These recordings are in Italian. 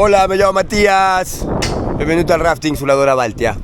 Hola, mi chiamo Mattias. Benvenuto al rafting sulla Dora Baltia.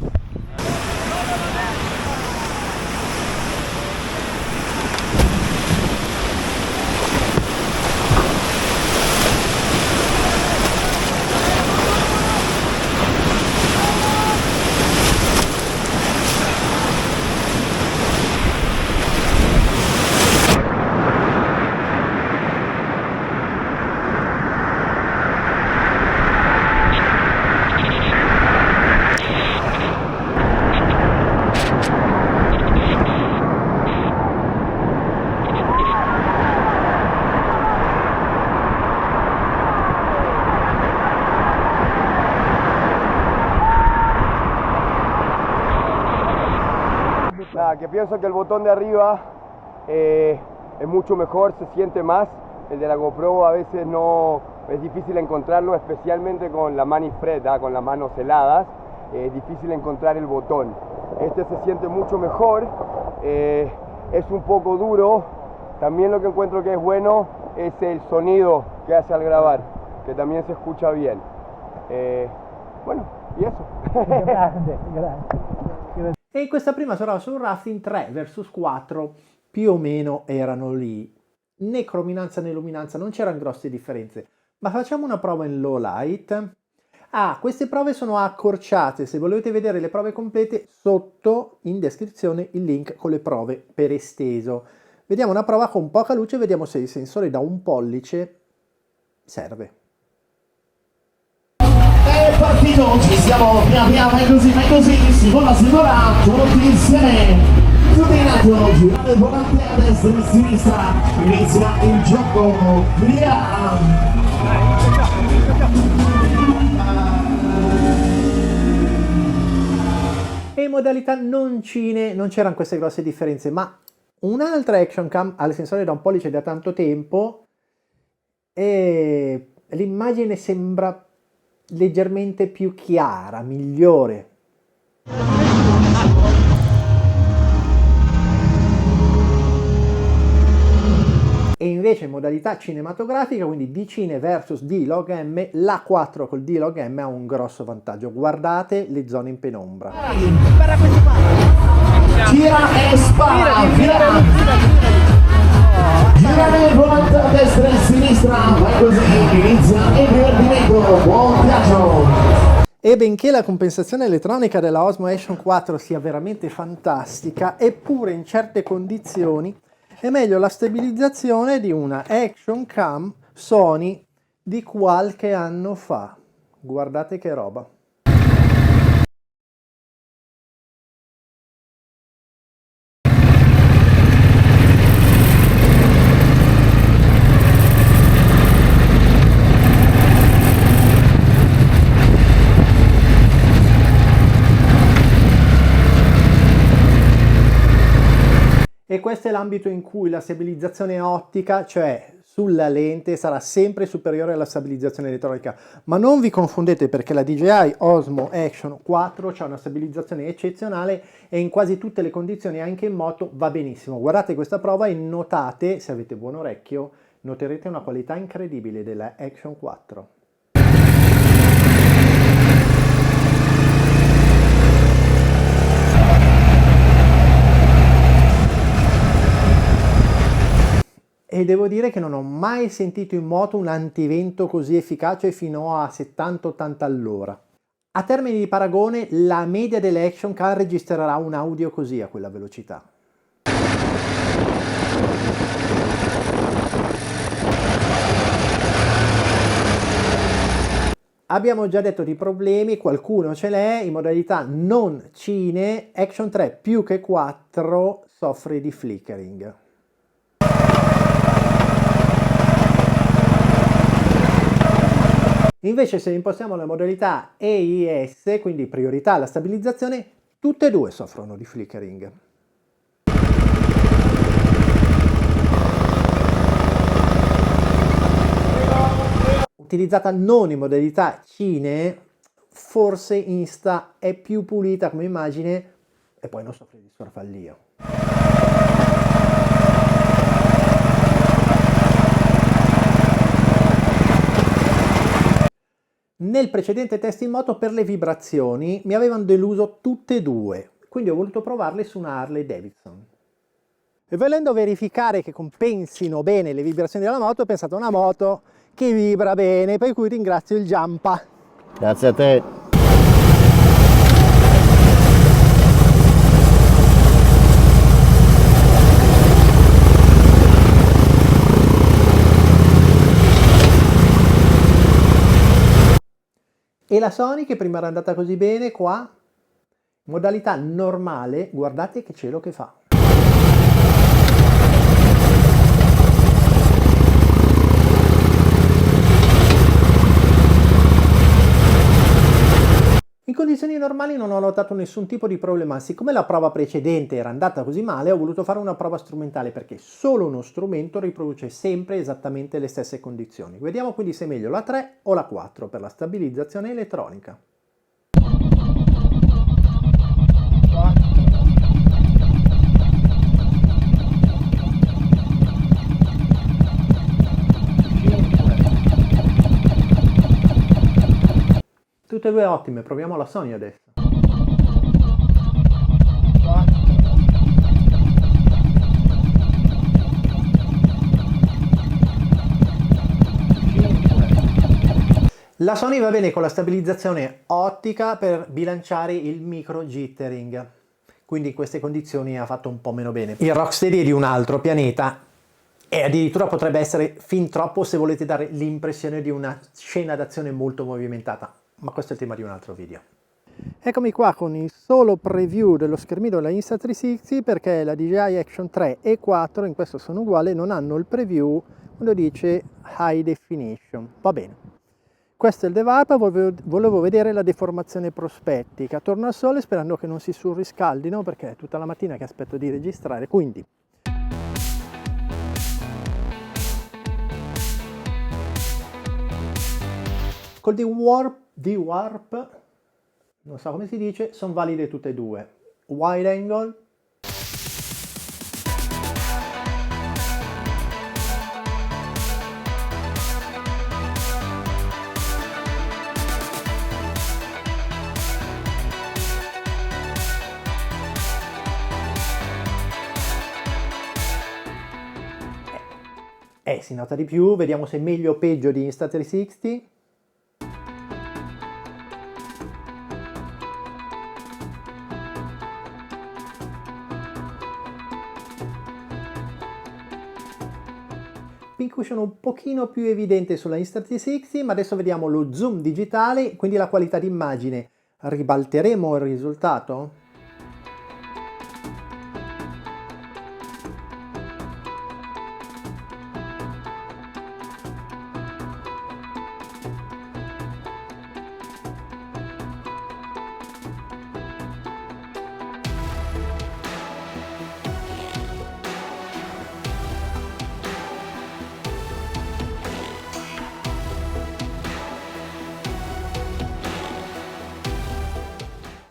Nada, que pienso que el botón de arriba es mucho mejor, se siente más. El de la GoPro a veces no es difícil encontrarlo, especialmente con la manifretta, con las manos heladas. Es difícil encontrar el botón. Este se siente mucho mejor, es un poco duro. También lo que encuentro que es bueno es el sonido que hace al grabar, que también se escucha bien. Bueno, y eso. Grande, grande. E in questa prima prova sul rafting 3 vs 4 più o meno erano lì. Né crominanza né luminanza, non c'erano grosse differenze. Ma facciamo una prova in low light. Queste prove sono accorciate. Se volete vedere le prove complete, sotto in descrizione il link con le prove per esteso. Vediamo una prova con poca luce, vediamo se il sensore da 1 pollice serve. È partito, ci siamo, via, vai così, si vola, tutti insieme, tutti in alto, girate il volante a destra e a sinistra, inizia il gioco, via! E in modalità non cine non c'erano queste grosse differenze, ma un'altra action cam ha il sensore da 1 pollice da tanto tempo e l'immagine sembra leggermente più chiara, migliore. E invece in modalità cinematografica, quindi D-Cine versus D-Log M, la 4 col D-Log M ha un grosso vantaggio. Guardate le zone in penombra. Gira e spara, Girare il volante a destra e a sinistra, vai così, inizia il divertimento, buon viaggio! E benché la compensazione elettronica della Osmo Action 4 sia veramente fantastica, eppure in certe condizioni è meglio la stabilizzazione di una Action Cam Sony di qualche anno fa. Guardate che roba! E questo è l'ambito in cui la stabilizzazione ottica, cioè sulla lente, sarà sempre superiore alla stabilizzazione elettronica. Ma non vi confondete, perché la DJI Osmo Action 4 ha una stabilizzazione eccezionale e in quasi tutte le condizioni, anche in moto, va benissimo. Guardate questa prova e notate, se avete buon orecchio, noterete una qualità incredibile della Action 4. E devo dire che non ho mai sentito in moto un antivento così efficace fino a 70-80 all'ora. A termini di paragone, la media delle Action Cam registrerà un audio così a quella velocità. Abbiamo già detto di problemi, qualcuno ce l'è, in modalità non cine, Action 3 più che 4 soffre di flickering. Invece se impostiamo la modalità EIS, quindi priorità alla stabilizzazione, tutte e due soffrono di flickering. Utilizzata non in modalità cine, forse Insta è più pulita come immagine e poi non soffre di sfarfallio. Nel precedente test in moto per le vibrazioni mi avevano deluso tutte e due, quindi ho voluto provarle su una Harley Davidson. E volendo verificare che compensino bene le vibrazioni della moto, ho pensato a una moto che vibra bene, per cui ringrazio il Giampa. Grazie a te. E la Sony, che prima era andata così bene, qua, modalità normale, guardate che cielo che fa. In condizioni normali non ho notato nessun tipo di problema, siccome la prova precedente era andata così male ho voluto fare una prova strumentale perché solo uno strumento riproduce sempre esattamente le stesse condizioni. Vediamo quindi se è meglio la 3 o la 4 per la stabilizzazione elettronica. Tutte e due ottime, proviamo la Sony adesso. La Sony va bene con la stabilizzazione ottica per bilanciare il micro jittering, quindi in queste condizioni ha fatto un po' meno bene. Il Rocksteady è di un altro pianeta e addirittura potrebbe essere fin troppo se volete dare l'impressione di una scena d'azione molto movimentata. Ma questo è il tema di un altro video. Eccomi qua con il solo preview dello schermino della Insta360 perché la DJI Action 3 e 4 in questo sono uguali, non hanno il preview quando dice High Definition. Va bene. Questo è il DevApp, volevo vedere la deformazione prospettica. Torno al sole sperando che non si surriscaldino perché è tutta la mattina che aspetto di registrare, quindi col D-Warp, non so come si dice, sono valide tutte e due. Wide angle, si nota di più, vediamo se è meglio o peggio di Insta360. Pin cushion un pochino più evidente sulla Insta360, ma adesso vediamo lo zoom digitale, quindi la qualità d'immagine. Ribalteremo il risultato?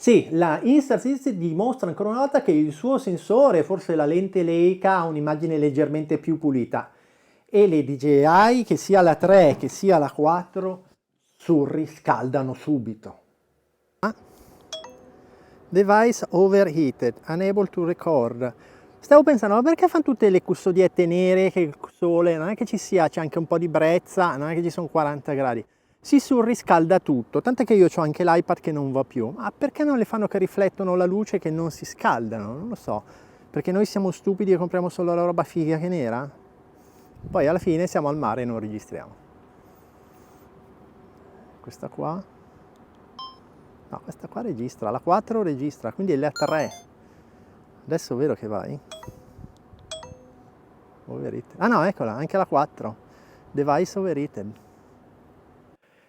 Sì, la Insta360 dimostra ancora una volta che il suo sensore, forse la lente Leica, ha un'immagine leggermente più pulita e le DJI, che sia la 3 che sia la 4, surriscaldano subito. Device overheated, unable to record. Stavo pensando, ma perché fanno tutte le custodiette nere, che il sole, non è che ci sia, c'è anche un po' di brezza, non è che ci sono 40 gradi. Si surriscalda tutto, tant'è che io ho anche l'iPad che non va più. Ma perché non le fanno che riflettono la luce che non si scaldano? Non lo so. Perché noi siamo stupidi e compriamo solo la roba figa che nera? Poi alla fine siamo al mare e non registriamo. Questa qua? No, questa qua registra. La 4 registra, quindi è la 3. Adesso vero che vai? Overheated. Ah no, eccola, anche la 4. Device overheated.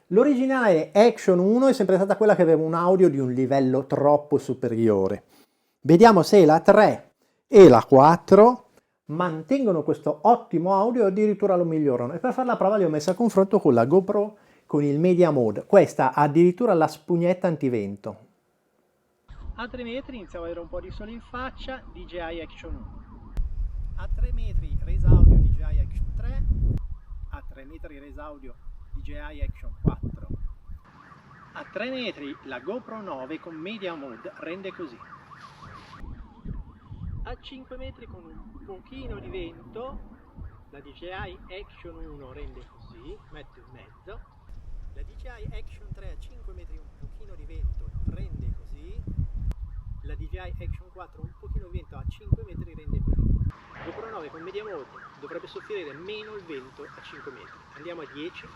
L'originale Action 1 è sempre stata quella che aveva un audio di un livello troppo superiore. Vediamo se la 3 e la 4 mantengono questo ottimo audio o addirittura lo migliorano. E per fare la prova li ho messa a confronto con la GoPro con il Media Mode. Questa ha addirittura la spugnetta antivento. A 3 metri iniziamo a avere un po' di sole in faccia, DJI Action 1. A 3 metri resa audio DJI Action 3, a 3 metri resa audio DJI Action 4. A 3 metri la GoPro 9 con Media Mode rende così. A 5 metri con un pochino di vento la DJI Action 1 rende così, metto in mezzo. La DJI Action 3 a 5 metri un pochino di vento rende così. La DJI Action 4 un pochino di vento a 5 metri rende così. GoPro 9 con Media Mode dovrebbe soffrire meno il vento a 5 metri. Andiamo a 10.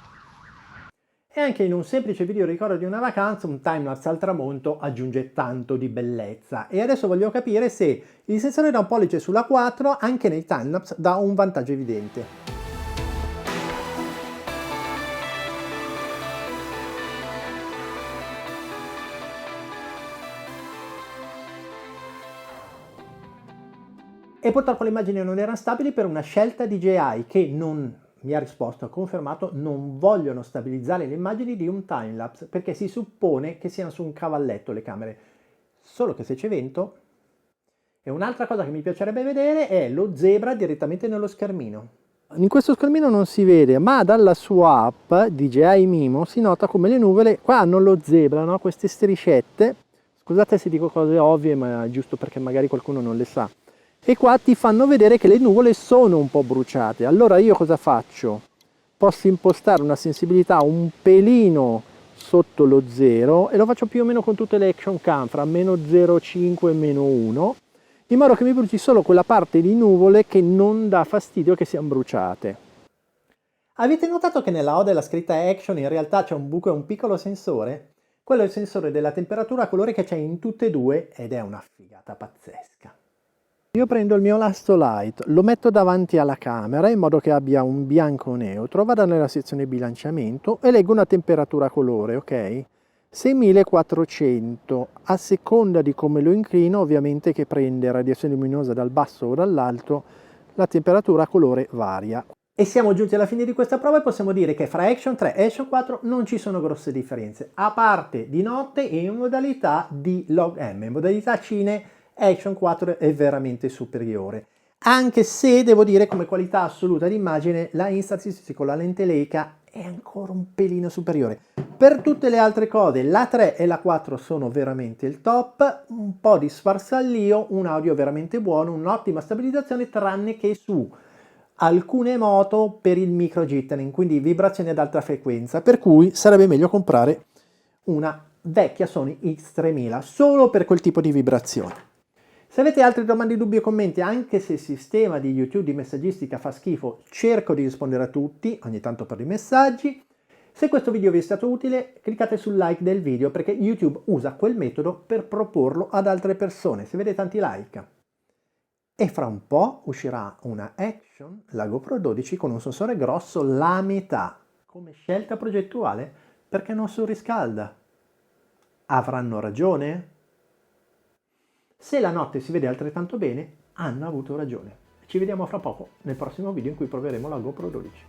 E anche in un semplice video ricordo di una vacanza, un timelapse al tramonto aggiunge tanto di bellezza. E adesso voglio capire se il sensore da 1 pollice sulla 4 anche nei timelapse dà un vantaggio evidente. E purtroppo le immagini non erano stabili per una scelta DJI che non mi ha risposto, ha confermato, non vogliono stabilizzare le immagini di un timelapse perché si suppone che siano su un cavalletto le camere. Solo che se c'è vento. E un'altra cosa che mi piacerebbe vedere è lo zebra direttamente nello schermino. In questo schermino non si vede, ma dalla sua app DJI Mimo si nota come le nuvole qua hanno lo zebra, no? Queste striscette. Scusate se dico cose ovvie, ma è giusto perché magari qualcuno non le sa. E qua ti fanno vedere che le nuvole sono un po' bruciate. Allora io cosa faccio? Posso impostare una sensibilità un pelino sotto lo 0 e lo faccio più o meno con tutte le action cam, fra meno 0,5 e meno 1, in modo che mi bruci solo quella parte di nuvole che non dà fastidio che siano bruciate. Avete notato che nella O della scritta Action in realtà c'è un buco e un piccolo sensore? Quello è il sensore della temperatura a colore che c'è in tutte e due ed è una figata pazzesca. Io prendo il mio Lastolite, lo metto davanti alla camera in modo che abbia un bianco neutro, vado nella sezione bilanciamento e leggo una temperatura a colore, ok? 6400, a seconda di come lo inclino, ovviamente che prende radiazione luminosa dal basso o dall'alto, la temperatura a colore varia. E siamo giunti alla fine di questa prova e possiamo dire che fra Action 3 e Action 4 non ci sono grosse differenze, a parte di notte e in modalità di log-M, in modalità cine Action 4 è veramente superiore, anche se devo dire come qualità assoluta d'immagine la Insta360 con la lente Leica è ancora un pelino superiore. Per tutte le altre cose la 3 e la 4 sono veramente il top, un po' di sfarsallio, un audio veramente buono, un'ottima stabilizzazione tranne che su alcune moto per il micro jittering, quindi vibrazioni ad alta frequenza, per cui sarebbe meglio comprare una vecchia Sony X3000 solo per quel tipo di vibrazioni. Se avete altre domande, dubbi o commenti, anche se il sistema di YouTube di messaggistica fa schifo, cerco di rispondere a tutti, ogni tanto per i messaggi. Se questo video vi è stato utile, cliccate sul like del video perché YouTube usa quel metodo per proporlo ad altre persone, se vede tanti like. E fra un po' uscirà una Action, la GoPro 12, con un sensore grosso la metà, come scelta progettuale, perché non surriscalda. Avranno ragione? Se la notte si vede altrettanto bene, hanno avuto ragione. Ci vediamo fra poco nel prossimo video in cui proveremo la GoPro 12.